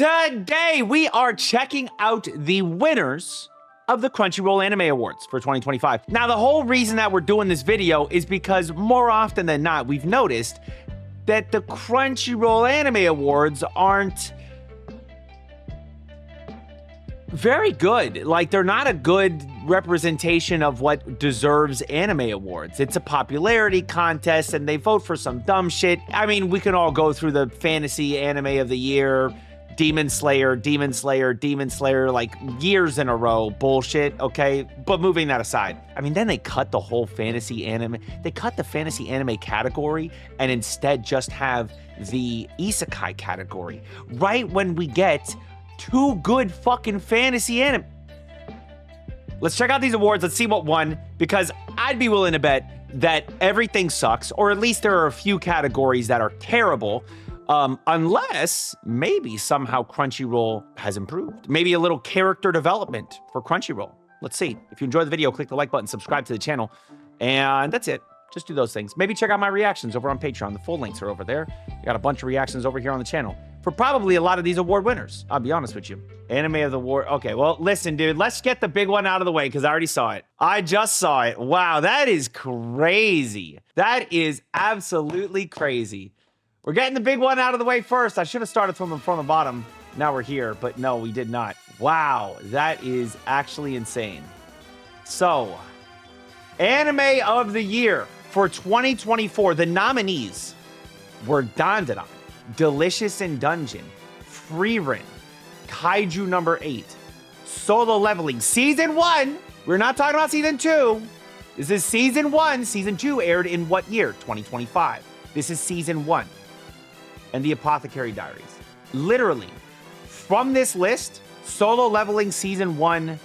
Today, we are checking out the winners of the Crunchyroll Anime Awards for 2025. Now, the whole reason that we're doing this video is because more often than not, we've noticed that the Crunchyroll Anime Awards aren't very good. Like, they're not a good representation of what deserves anime awards. It's a popularity contest and they vote for some dumb shit. I mean, we can all go through the fantasy anime of the year, Demon Slayer, like years in a row, bullshit, okay? But moving that aside, I mean, then they cut the whole fantasy anime, they cut the fantasy anime category and instead just have the Isekai category, right when we get two good fucking fantasy anime. Let's check out these awards. Let's see what won, because I'd be willing to bet that everything sucks, or at least there are a few categories that are terrible, unless maybe somehow Crunchyroll has improved. Maybe a little character development for Crunchyroll. Let's see. If you enjoyed the video, click the like button, subscribe to the channel, and that's it. Just do those things. Maybe check out my reactions over on Patreon. The full links are over there. I got a bunch of reactions over here on the channel for probably a lot of these award winners. I'll be honest with you. Anime of the award. Okay, well, listen, dude. Let's get the big one out of the way because I already saw it. I just saw it. Wow, that is crazy. That is absolutely crazy. We're getting the big one out of the way first. I should have started from the bottom. Now we're here, but no, we did not. Wow, that is actually insane. So, Anime of the Year for 2024, the nominees were Dandadan, Delicious in Dungeon, Frieren, Kaiju number 8, Solo Leveling, Season 1. We're not talking about Season 2. This is Season 1. Season 2 aired in what year? 2025. This is Season 1. And The Apothecary Diaries. Literally, from this list, Solo Leveling Season 1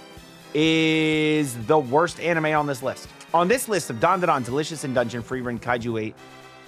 is the worst anime on this list. On this list of Dandadan, Delicious in Dungeon, Frieren, Kaiju 8,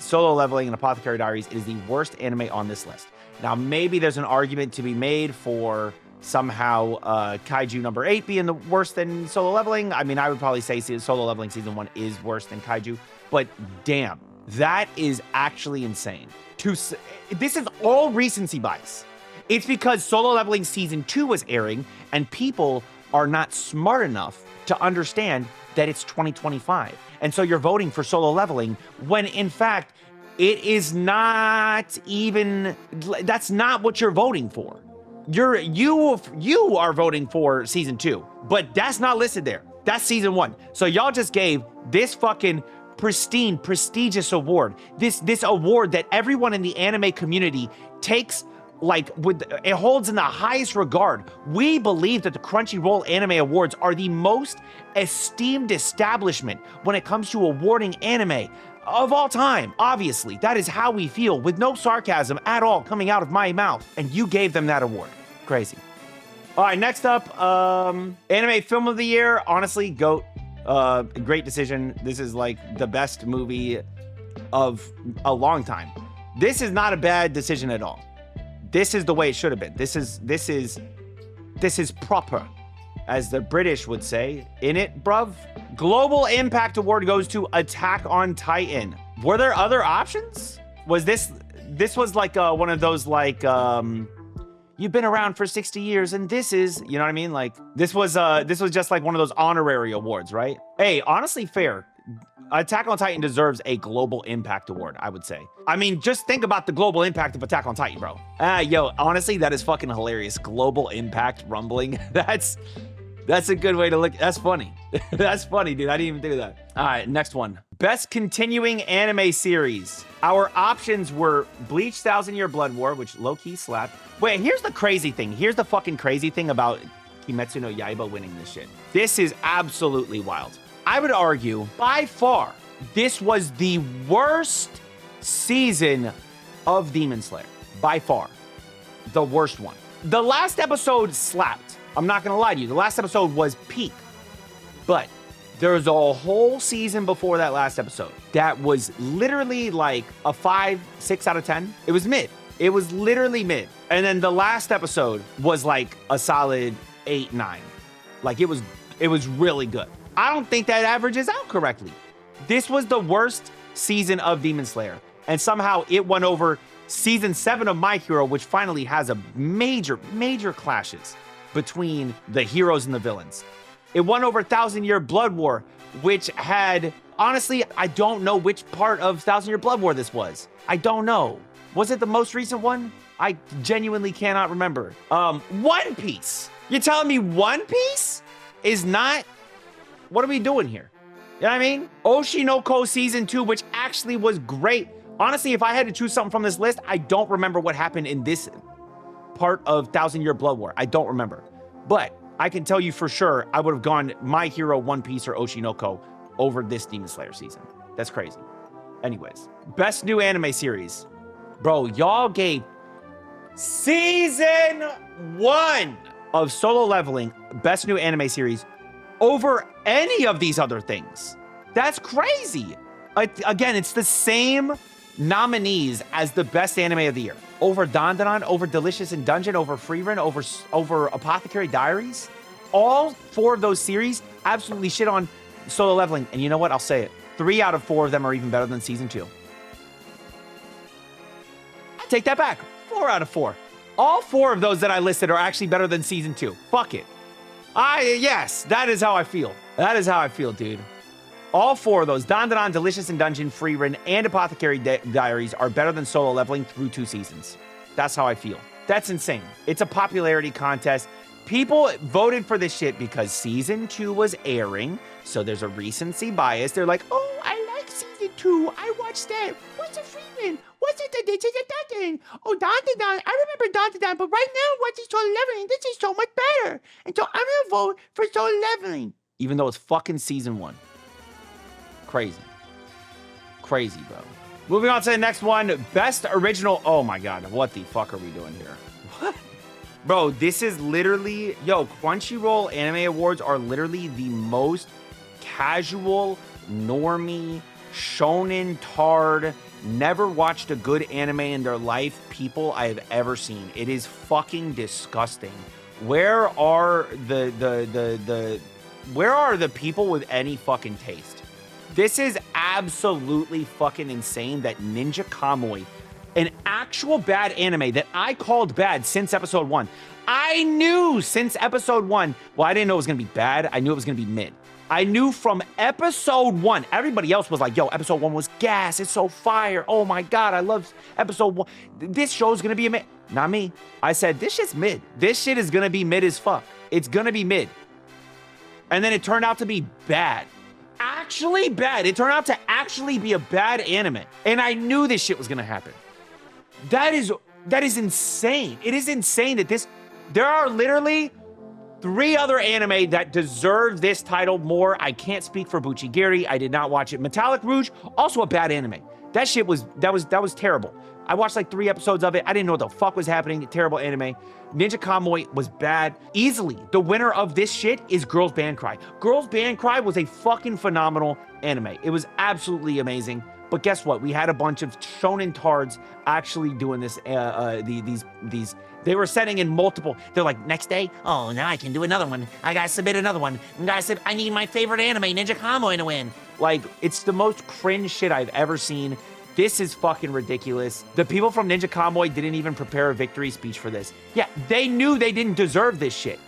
Solo Leveling, and Apothecary Diaries, it is the worst anime on this list. Now, maybe there's an argument to be made for somehow Kaiju number 8 being the worse than Solo Leveling. I mean, I would probably say Solo Leveling Season 1 is worse than Kaiju, but damn, that is actually insane. This is all recency bias. It's because Solo Leveling Season 2 was airing, and people are not smart enough to understand that it's 2025. And so you're voting for Solo Leveling when, in fact, it is not even, that's not what you're voting for. You are voting for Season 2, but that's not listed there. That's Season 1. So y'all just gave this fucking pristine, prestigious award, this award that everyone in the anime community takes, like, it holds in the highest regard. We believe that the Crunchyroll Anime Awards are the most esteemed establishment when it comes to awarding anime of all time. Obviously, that is how we feel, with no sarcasm at all coming out of my mouth. And you gave them that award. Crazy. All right, next up, Anime Film of the Year. Honestly, GOAT. Great decision. This is like the best movie of a long time. This is not a bad decision at all. This is the way it should have been. This is proper, as the British would say. In it, bruv. Global Impact Award goes to Attack on Titan. Were there other options? Was this was like one of those, like, you've been around for 60 years and this is, you know what I mean? Like, this was just like one of those honorary awards, right? Hey, honestly, fair. Attack on Titan deserves a Global Impact Award, I would say. I mean, just think about the global impact of Attack on Titan, bro. Yo, honestly, that is fucking hilarious. Global Impact Rumbling. That's a good way to look. That's funny. That's funny, dude. I didn't even think of that. All right, next one. Best Continuing Anime Series. Our options were Bleach 1,000 Year Blood War, which low-key slapped. Wait, here's the crazy thing. Here's the fucking crazy thing about Kimetsu no Yaiba winning this shit. This is absolutely wild. I would argue, by far, this was the worst season of Demon Slayer. By far. The worst one. The last episode slapped. I'm not gonna lie to you. The last episode was peak. But there was a whole season before that last episode that was literally like a 5, 6 out of 10. It was mid. It was literally mid. And then the last episode was like a solid 8, 9. Like, it was really good. I don't think that averages out correctly. This was the worst season of Demon Slayer, and somehow it won over Season 7 of My Hero, which finally has a major clashes between the heroes and the villains. It won over 1,000-Year Blood War, which had, honestly, I don't know which part of 1,000-Year Blood War this was. I don't know. Was it the most recent one? I genuinely cannot remember. One Piece. You're telling me One Piece is not? What are we doing here? You know what I mean? Oshinoko Season 2, which actually was great. Honestly, if I had to choose something from this list, I don't remember what happened in this part of 1,000-Year Blood War. I don't remember. But I can tell you for sure, I would have gone My Hero, One Piece, or Oshinoko over this Demon Slayer season. That's crazy. Anyways, best new anime series. Bro, y'all gave Season 1 of Solo Leveling best new anime series over any of these other things. That's crazy. Again, it's the same nominees as the best anime of the year. Over Dandadan, over Delicious in Dungeon, over Frieren, over Apothecary Diaries. All 4 of those series absolutely shit on Solo Leveling. And you know what? I'll say it. 3 out of 4 of them are even better than Season 2. I take that back. 4 out of 4. All 4 of those that I listed are actually better than Season 2. Fuck it. Yes, that is how I feel. That is how I feel, dude. All 4 of those, Dandadan, Delicious in Dungeon, Frieren, and Apothecary Diaries, are better than Solo Leveling through 2 seasons. That's how I feel. That's insane. It's a popularity contest. People voted for this shit because Season 2 was airing, so there's a recency bias. They're like, oh, I like Season 2. I watched that. What's a Frieren? What's it? This is a Dandadan. Oh, Dandadan. I remember Dandadan, but right now, watching Solo Leveling, this is so much better. And so I'm gonna vote for Solo Leveling. Even though it's fucking Season 1. Crazy. Crazy, bro. Moving on to the next one. Best original. Oh my God. What the fuck are we doing here? What? Bro, this is literally... Yo, Crunchyroll Anime Awards are literally the most casual, normie, shonen tard, never watched a good anime in their life people I have ever seen. It is fucking disgusting. Where are where are the people with any fucking taste? This is absolutely fucking insane that Ninja Kamui, an actual bad anime that I called bad since episode 1. I knew since episode 1, well, I didn't know it was gonna be bad. I knew it was gonna be mid. I knew from episode 1, everybody else was like, yo, episode 1 was gas. It's so fire. Oh my God, I love episode 1. This show's gonna be a mid. Not me. I said, this shit's mid. This shit is gonna be mid as fuck. It's gonna be mid. And then it turned out to be bad. Actually bad. It turned out to actually be a bad anime. And I knew this shit was gonna happen. That is insane. It is insane that there are literally 3 other anime that deserve this title more. I can't speak for Buchigiri. I did not watch it. Metallic Rouge, also a bad anime. That shit was terrible. I watched like 3 episodes of it. I didn't know what the fuck was happening. Terrible anime. Ninja Kamui was bad. Easily, the winner of this shit is Girls Band Cry. Girls Band Cry was a fucking phenomenal anime. It was absolutely amazing. But guess what? We had a bunch of shonen tards actually doing this. They were sending in multiple. They're like, next day, oh, now I can do another one. I gotta submit another one. And I said, I need my favorite anime, Ninja Kamui, to win. Like, it's the most cringe shit I've ever seen. This is fucking ridiculous. The people from Ninja Kamui didn't even prepare a victory speech for this. Yeah, they knew they didn't deserve this shit.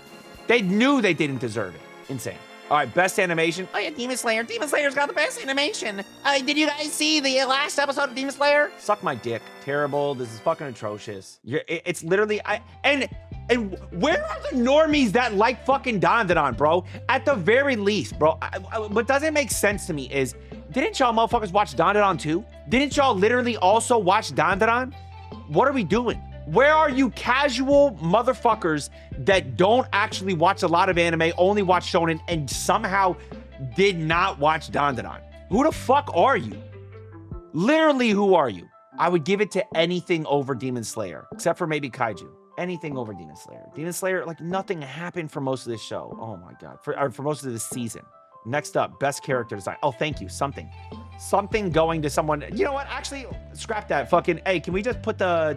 They knew they didn't deserve it. Insane. All right, best animation. Oh yeah, Demon Slayer. Demon Slayer's got the best animation. Did you guys see the last episode of Demon Slayer? Suck my dick. Terrible. This is fucking atrocious. It's literally, and where are the normies that like fucking Dandadan, bro? At the very least, bro. What doesn't make sense to me is, didn't y'all motherfuckers watch Dandadan too? Didn't y'all literally also watch Dandadan? What are we doing? Where are you casual motherfuckers that don't actually watch a lot of anime, only watch shonen, and somehow did not watch Dandadan? Who the fuck are you? Literally, who are you? I would give it to anything over Demon Slayer, except for maybe Kaiju. Anything over Demon Slayer. Demon Slayer, like nothing happened for most of this show. Oh my God, for most of this season. Next up, best character design. Oh, thank you. Something going to someone. You know what? Actually, scrap that. Fucking, hey, can we just put the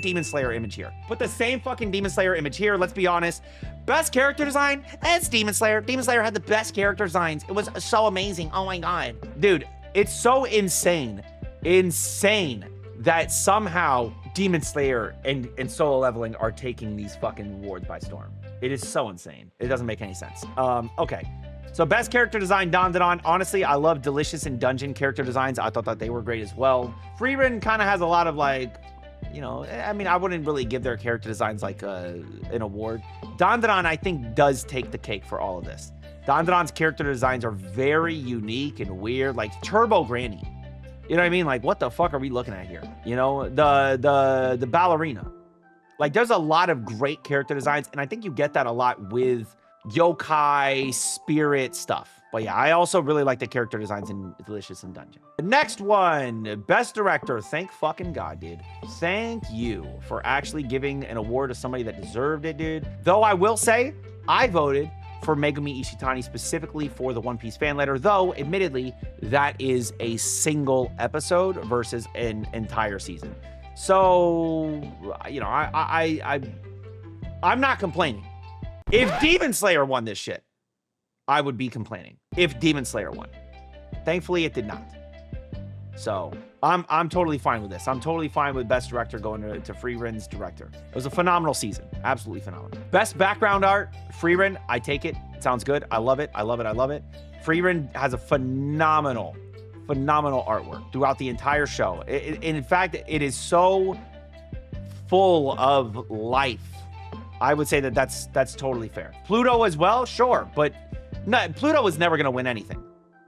Demon Slayer image here? Put the same fucking Demon Slayer image here. Let's be honest. Best character design? It's Demon Slayer. Demon Slayer had the best character designs. It was so amazing. Oh my God. Dude, it's so insane that somehow Demon Slayer and Solo Leveling are taking these fucking awards by storm. It is so insane. It doesn't make any sense. Okay. So best character design, Dandadan. Honestly, I love Delicious and Dungeon character designs. I thought that they were great as well. Frieren kind of has a lot of like, you know, I mean, I wouldn't really give their character designs like an award. Dandadan, I think, does take the cake for all of this. Dandadan's character designs are very unique and weird, like Turbo Granny. You know what I mean? Like, what the fuck are we looking at here? You know, the ballerina. Like, there's a lot of great character designs, and I think you get that a lot with yokai, spirit stuff. But yeah, I also really like the character designs in Delicious and Dungeon. The next one, Best Director. Thank fucking God, dude. Thank you for actually giving an award to somebody that deserved it, dude. Though I will say, I voted for Megumi Ishitani specifically for the One Piece fan letter, though admittedly that is a single episode versus an entire season. So, you know, I'm not complaining. If Demon Slayer won this shit, I would be complaining. If Demon Slayer won. Thankfully, it did not. So I'm totally fine with this. I'm totally fine with Best Director going to Frieren's director. It was a phenomenal season. Absolutely phenomenal. Best background art, Frieren. I take it. It sounds good. I love it. I love it. I love it. Frieren has a phenomenal artwork throughout the entire show. In fact, it is so full of life. I would say that that's totally fair. Pluto as well, sure, but no, Pluto was never gonna win anything.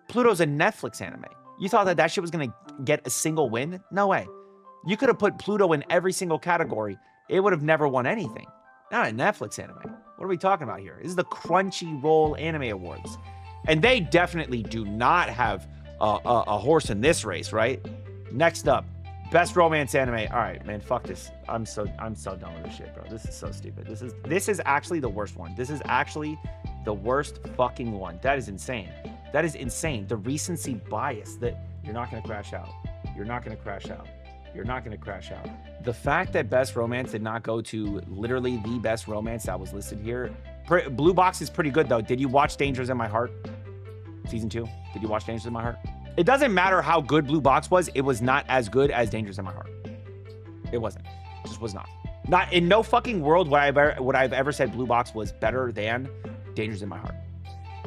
Pluto's a Netflix anime. You thought that shit was gonna get a single win? No way. You could have put Pluto in every single category. It would have never won anything. Not a Netflix anime. What are we talking about here? This is the Crunchyroll Anime Awards. And they definitely do not have a horse in this race, right? Next up, Best Romance Anime. All right, man, fuck this. I'm so done with this shit, bro. This is so stupid. This is actually the worst one. This is actually the worst fucking one. That is insane. That is insane. The recency bias that you're not gonna crash out. You're not gonna crash out. You're not gonna crash out. The fact that Best Romance did not go to literally the best romance that was listed here. Blue Box is pretty good though. Did you watch Dangers in My Heart? Season 2? Did you watch Dangers in My Heart? It doesn't matter how good Blue Box was. It was not as good as Dangers in My Heart. It wasn't. It just was not. Not in no fucking world would I've ever said Blue Box was better than Dangers in My Heart.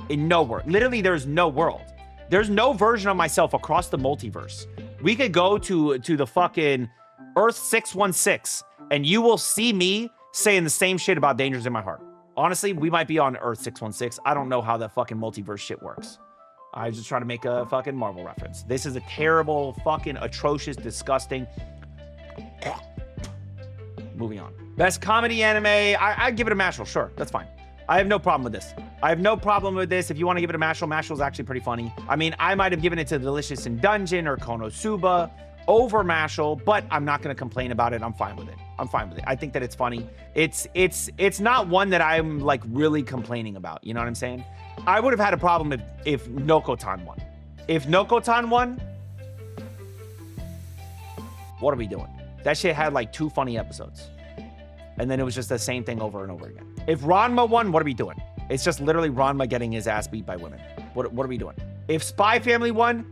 In no world. Literally, there's no world. There's no version of myself across the multiverse. We could go to the fucking Earth 616 and you will see me saying the same shit about Dangers in My Heart. Honestly, we might be on Earth 616. I don't know how that fucking multiverse shit works. I was just trying to make a fucking Marvel reference. This is a terrible, fucking atrocious, disgusting. Moving on. Best comedy anime. I'd give it a Mashal. Sure, that's fine. I have no problem with this. I have no problem with this. If you want to give it a Mashal, Mashal's actually pretty funny. I mean, I might have given it to Delicious in Dungeon or Konosuba over Mashal, but I'm not going to complain about it. I'm fine with it. I'm fine with it. I think that it's funny. It's not one that I'm like really complaining about. You know what I'm saying? I would have had a problem if Nokotan won. If Nokotan won, what are we doing? That shit had like 2 funny episodes. And then it was just the same thing over and over again. If Ranma won, what are we doing? It's just literally Ranma getting his ass beat by women. What are we doing? If Spy Family won,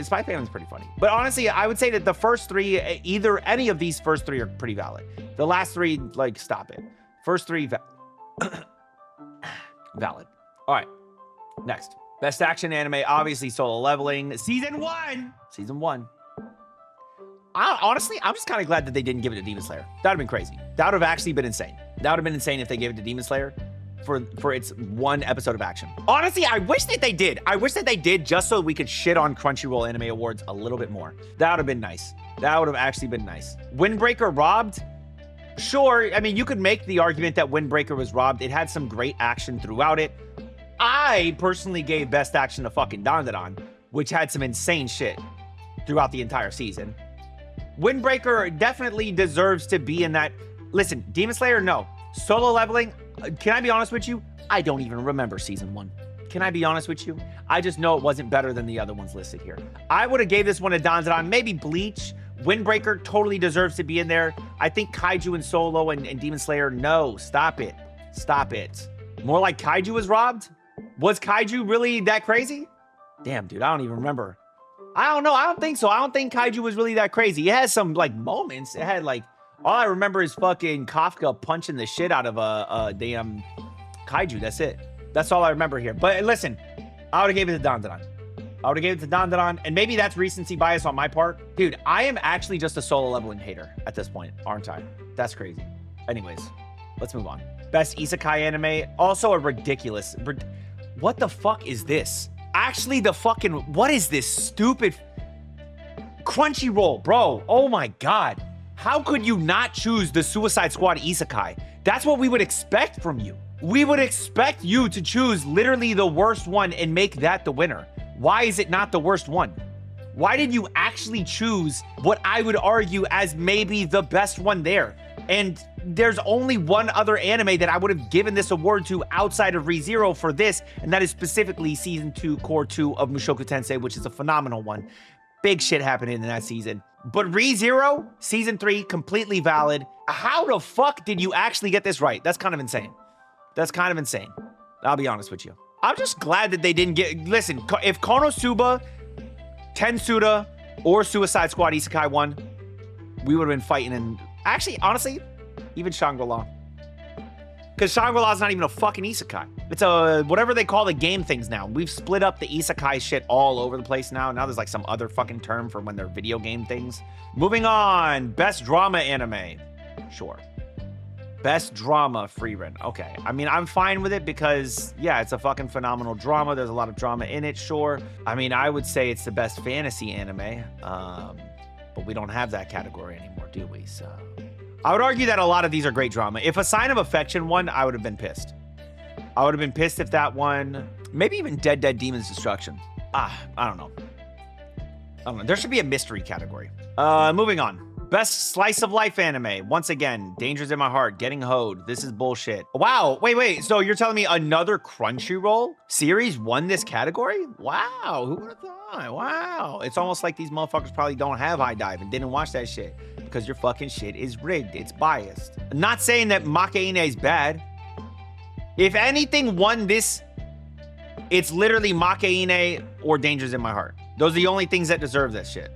Spy Family's pretty funny. But honestly, I would say that the first 3, any of these first 3 are pretty valid. The last 3, like, stop it. First 3, valid. All right, next. Best action anime, obviously Solo Leveling. Season 1. Season 1. Honestly, I'm just kind of glad that they didn't give it to Demon Slayer. That would have been crazy. That would have actually been insane. That would have been insane if they gave it to Demon Slayer for its 1 episode of action. Honestly, I wish that they did. I wish that they did just so we could shit on Crunchyroll Anime Awards a little bit more. That would have been nice. That would have actually been nice. Windbreaker robbed? Sure. I mean, you could make the argument that Windbreaker was robbed. It had some great action throughout it. I personally gave best action to fucking Dandadan, which had some insane shit throughout the entire season. Windbreaker definitely deserves to be in that. Listen, Demon Slayer, no. Solo Leveling, can I be honest with you? I don't even remember season 1. Can I be honest with you? I just know it wasn't better than the other ones listed here. I would have gave this one to Dandadan, maybe Bleach. Windbreaker totally deserves to be in there. I think Kaiju and Solo and Demon Slayer, no, stop it. Stop it. More like Kaiju was robbed? Was Kaiju really that crazy? Damn, dude, I don't even remember. I don't know. I don't think so. I don't think Kaiju was really that crazy. It has some like moments. It had like All I remember is fucking Kafka punching the shit out of a damn kaiju. That's it. That's all I remember here. But listen, I would have gave it to Dandadan. I would have gave it to Dandadan, and maybe that's recency bias on my part. Dude, I am actually just a solo leveling hater at this point, aren't I? That's crazy. Anyways, let's move on. Best Isekai anime, also a ridiculous... What the fuck is this? Actually, the fucking... What is this stupid... Crunchyroll, bro. Oh my God. How could you not choose the Suicide Squad Isekai? That's what we would expect from you. We would expect you to choose literally the worst one and make that the winner. Why is it not the worst one? Why did you actually choose what I would argue as maybe the best one there? And there's only one other anime that I would have given this award to outside of ReZero for this, and that is specifically Season 2, Core 2 of Mushoku Tensei, which is a phenomenal one. Big shit happening in that season. But ReZero, Season 3, completely valid. How the fuck did you actually get this right? That's kind of insane. That's kind of insane. I'll be honest with you. I'm just glad that they didn't get... Listen, if Konosuba, Tensura, or Suicide Squad Isekai won, we would have been fighting in... Actually, honestly, even Shangri-La. Because Shangri-La is not even a fucking Isekai. It's a... whatever they call the game things now. We've split up the Isekai shit all over the place now. Now there's like some other fucking term for when they're video game things. Moving on. Best drama anime. Sure. Best drama Frieren. Okay. I mean, I'm fine with it because, yeah, it's a fucking phenomenal drama. There's a lot of drama in it, sure. I mean, I would say it's the best fantasy anime, but we don't have that category anymore, do we? So I would argue that a lot of these are great drama. If A Sign of Affection won, I would have been pissed. I would have been pissed if that won. Maybe even Dead Dead Demon's Destruction. I don't know. I don't know. There should be a mystery category. Moving on. Best slice of life anime. Once again, Dangers in My Heart, Getting Hoed. This is bullshit. Wow. Wait. So you're telling me another Crunchyroll series won this category? Wow. Who would have thought? Wow. It's almost like these motherfuckers probably don't have High Dive and didn't watch that shit because your fucking shit is rigged. It's biased. I'm not saying that Makaine is bad. If anything won this, it's literally Makaine or Dangers in My Heart. Those are the only things that deserve this shit.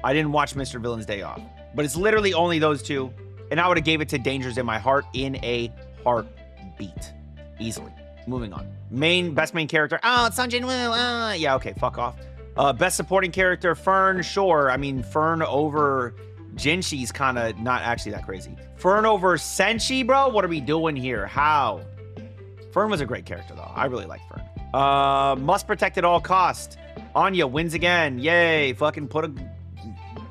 I didn't watch Mr. Villain's Day Off. But it's literally only those two. And I would have gave it to Dangers in My Heart in a heartbeat. Easily. Moving on. Best main character. Oh, it's Sanjin Woo. Yeah, okay, fuck off. Best supporting character, Fern. Sure. I mean, Fern over Jinshi's kind of not actually that crazy. Fern over Senshi, bro? What are we doing here? How? Fern was a great character, though. I really like Fern. Must protect at all costs. Anya wins again. Yay. Fucking put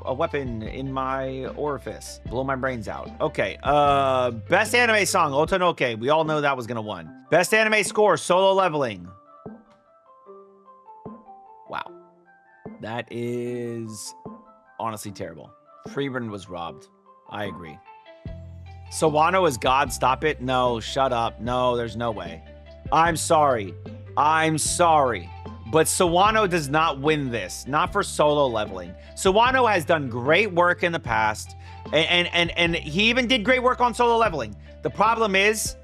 a weapon in my orifice. Blow my brains out. Okay. Best anime song, Otonoke. We all know that was gonna win. Best anime score, Solo Leveling. Wow. That is honestly terrible. Frieren was robbed. I agree. Sawano is God. Stop it. No, shut up. No, there's no way. I'm sorry. I'm sorry. But Sawano does not win this. Not for Solo Leveling. Sawano has done great work in the past. And he even did great work on Solo Leveling. The problem is,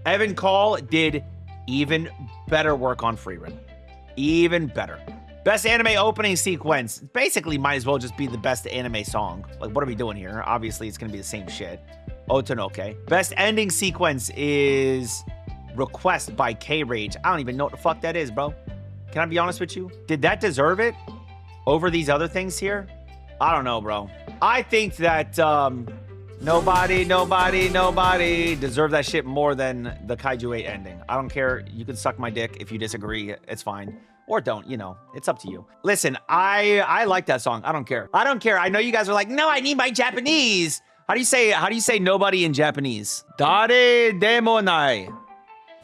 Evan Call did even better work on Frieren. Even better. Best anime opening sequence. Basically, might as well just be the best anime song. Like, what are we doing here? Obviously, it's going to be the same shit. Otonoke. Best ending sequence is Request by K-Rage. I don't even know what the fuck that is, bro. Can I be honest with you? Did that deserve it over these other things here? I don't know, bro. I think that nobody deserved that shit more than the Kaiju 8 ending. I don't care. You can suck my dick if you disagree. It's fine. Or don't, you know. It's up to you. Listen, I like that song. I don't care. I don't care. I know you guys are like, no, I need my Japanese. How do you say nobody in Japanese? Dare demo nai.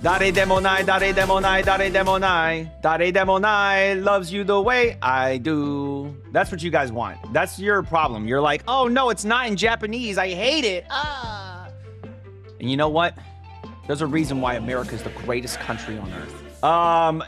Dare demo nai, dare demo nai, dare demo nai. Dare demo nai loves you the way I do. That's what you guys want. That's your problem. You're like, oh no, it's not in Japanese. I hate it. And you know what? There's a reason why America is the greatest country on earth.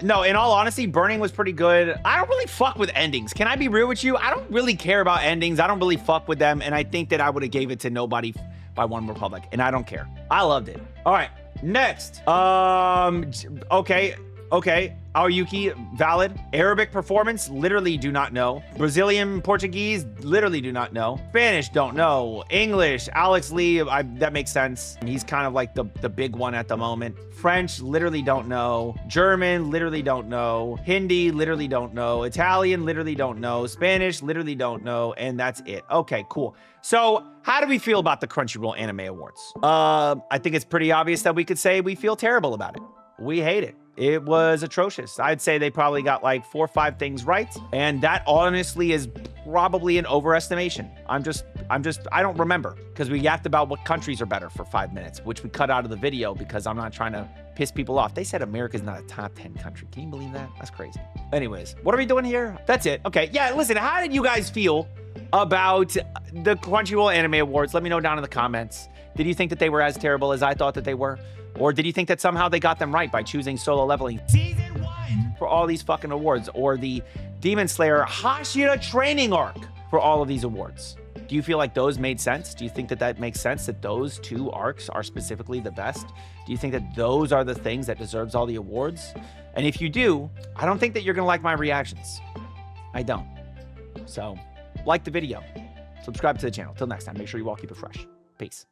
No, in all honesty, Burning was pretty good. I don't really fuck with endings. Can I be real with you? I don't really care about endings. I don't really fuck with them. And I think that I would have gave it to Nobody by One Republic. And I don't care. I loved it. All right. Next, okay, Okay, Aoyuki, valid. Arabic performance, literally do not know. Brazilian Portuguese, literally do not know. Spanish, don't know. English, Alex Lee, that makes sense. He's kind of like the big one at the moment. French, literally don't know. German, literally don't know. Hindi, literally don't know. Italian, literally don't know. Spanish, literally don't know. And that's it. Okay, cool. So how do we feel about the Crunchyroll Anime Awards? I think it's pretty obvious that we could say we feel terrible about it. We hate it. It was atrocious. I'd say they probably got like 4 or 5 things right. And that honestly is probably an overestimation. I don't remember because we yapped about what countries are better for 5 minutes, which we cut out of the video because I'm not trying to piss people off. They said America's not a top 10 country. Can you believe that? That's crazy. Anyways, what are we doing here? That's it. Okay. Yeah. Listen, how did you guys feel about the Crunchyroll Anime Awards? Let me know down in the comments. Did you think that they were as terrible as I thought that they were? Or did you think that somehow they got them right by choosing Solo Leveling Season 1 for all these fucking awards? Or the Demon Slayer Hashira training arc for all of these awards? Do you feel like those made sense? Do you think that that makes sense that those 2 arcs are specifically the best? Do you think that those are the things that deserves all the awards? And if you do, I don't think that you're gonna like my reactions. I don't. So, like the video. Subscribe to the channel. Till next time, make sure you all keep it fresh. Peace.